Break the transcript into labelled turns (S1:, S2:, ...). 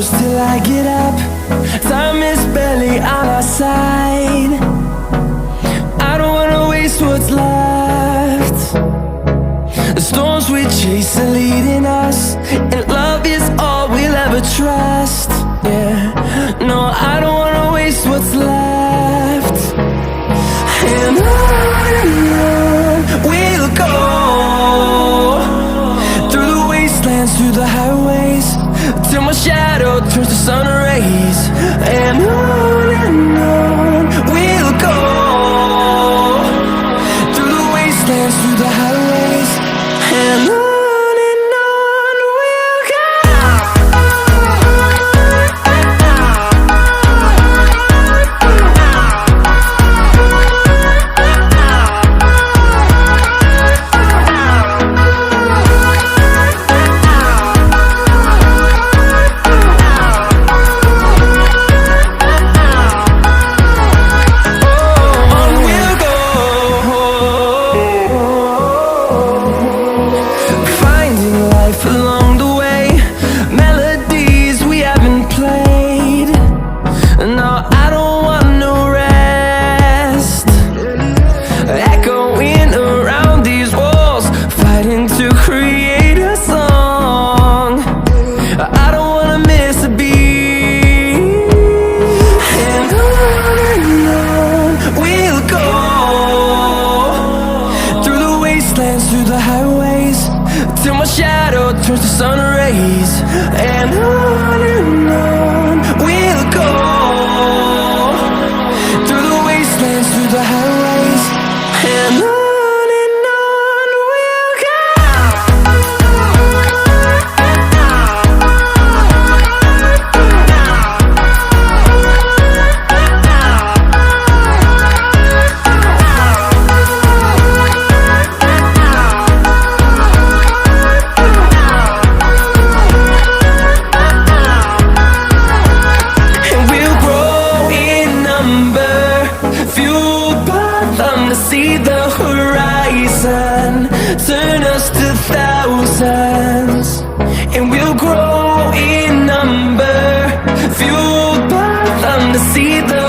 S1: close till I get up. Time is barely on our side. I don't wanna waste what's left. The storms we chase are leading us, and love is all we'll ever trust. Yeah, no, I don't wanna waste what's left. And on we'll go, through the wastelands, through the highways, till my shadow turns to sun rays. And on we'll go, through the wastelands, through the highways, and on we'll go. Along the way, melodies we haven't played. No, I don't want no rest. Echoing around these walls, fighting to create a song. I don't wanna miss a beat. And on we'll go, through the wastelands, through the highways, till my shadow turns to sun rays. And on we'll go, through the wastelands, through the highways, and on we'll go. See the horizon, turn us to thousands, and we'll grow in number, fueled by them to see the